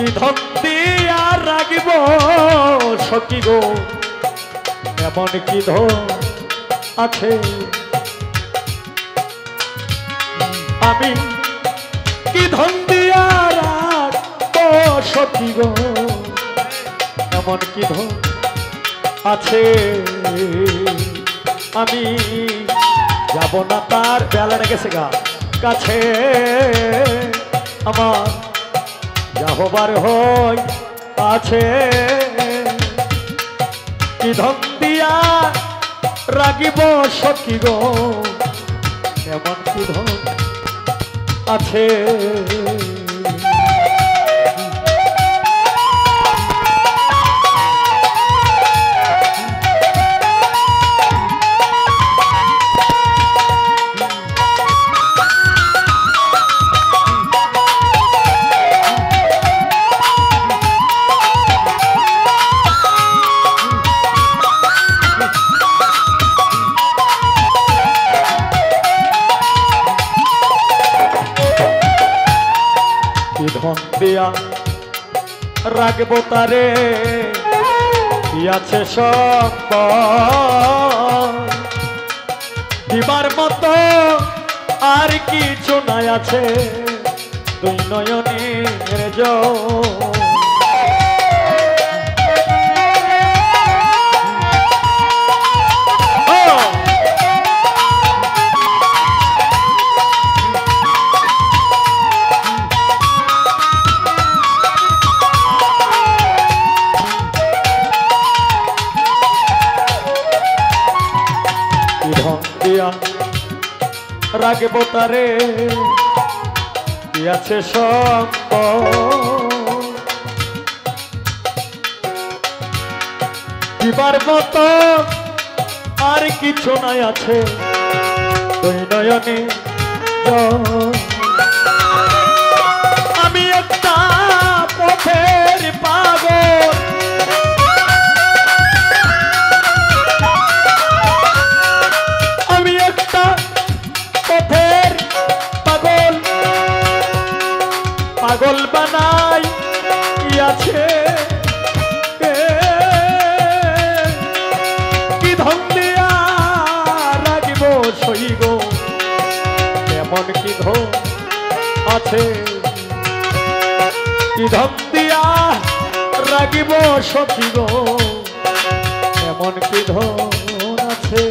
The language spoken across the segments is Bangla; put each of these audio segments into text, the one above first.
কি ধন দিয়া রাখিব সখী গো এমন কি ধন আছে আমি কি ধন দিয়া রাখবো সখী গো এমন কি ধন আছে আমি যাব না তার বেলা গেছে গা কাছে আমার যাহবার হয় আছে কি ধন দিয়া রাখিব সখী গো এমন কি ধন আছে ধন দিয়া রাখবো তারে কি আছে সম্পদ দিবার মতো আর কিছু নাই আছে দুই নয়নের জল রাখব তারে কি আছে সম্পদ দিবার মতো আর কিছু নাই আছে দুই নয়নে আমি একটা পথের পাগল আমি একটা পথের পাগল পাগল বানাই কি আছে কি ধন দিয়া রাখিব সই গো এমন কি ধন আছে কি ধন দিয়া রাখিব সখী গো এমন কি ধন আছে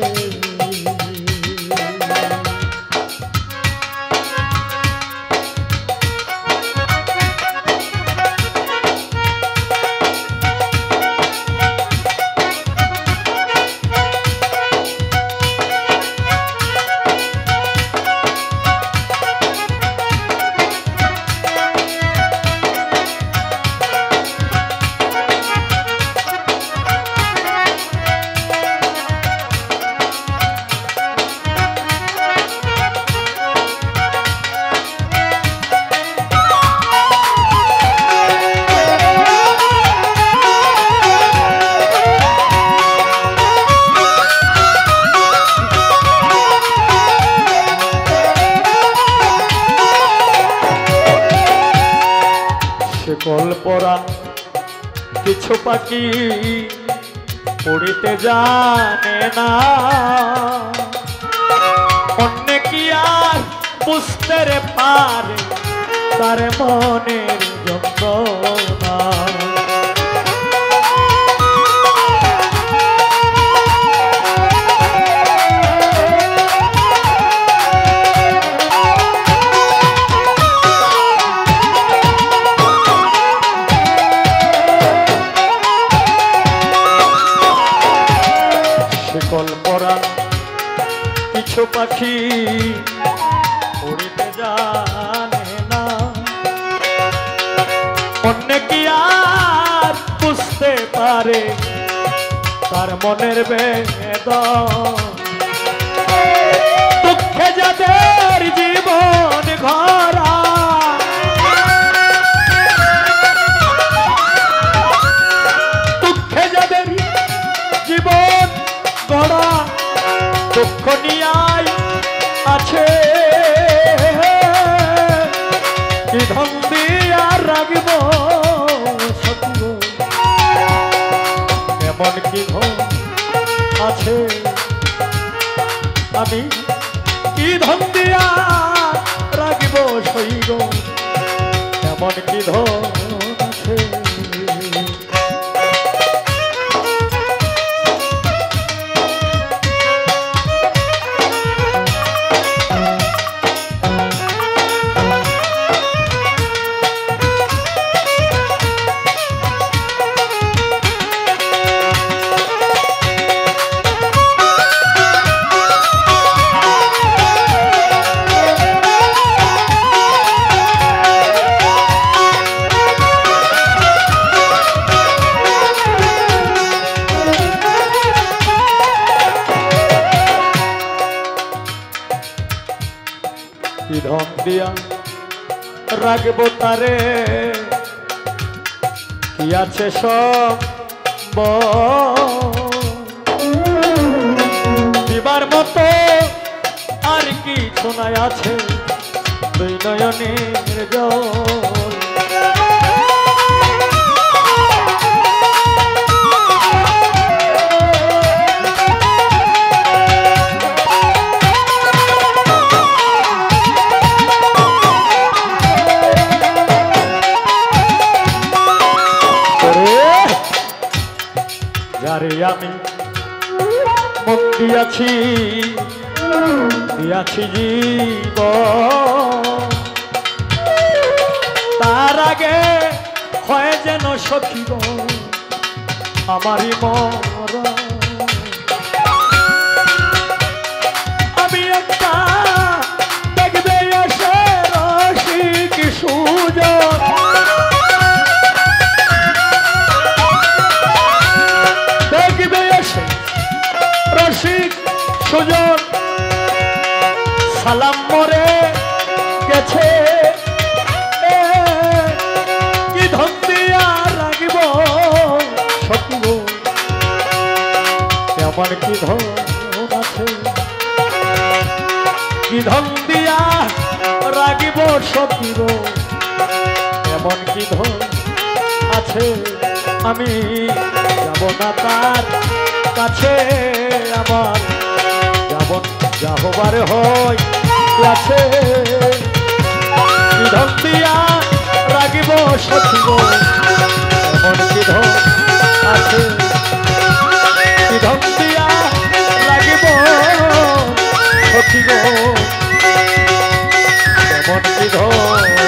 কল্পরান কিছু পাখি উড়িতে জানে না অন্য কি আর বুঝতে পারে তার মনের যন্ত্রণা কল্পরান কিছু পাখি উড়িতে জানে না অন্য কি আর বুঝতে পারে তার মনের বেদন দুঃখে যাদের জীবন ঘরা দুঃখে যাদের জীবন গড়া দুঃখ নিয়াই আছে কি ধন দিয়া রাখব আছে আমি কি ধন দিয়া রাখিব সইগ এমন কি ধন আছে ধন দিয়া রাখবো তারে কি আছে সব দিবার মতো আর কি শোনায় আছে দুই নয়নের জল যারে আমি মন দিয়াছি জীব তার আগে হয় যেন সখী গো আমারই মরণ আমি একটা দেখবে এসে রসিক সুজন রসিক সুজন সালাম মরে গেছে কি ধন দিয়া রাখিব সকিব এমন কি ধন আছে কি ধন দিয়া রাখিব সকিব এমন কি ধন আছে আমি যাব না তার কাছে আমার যাহবার হয় আছে ধন দিয়া রাখিব সখিব এমন কি ধন আছে ধন দিয়া রাখিব সখিব এমন কি ধন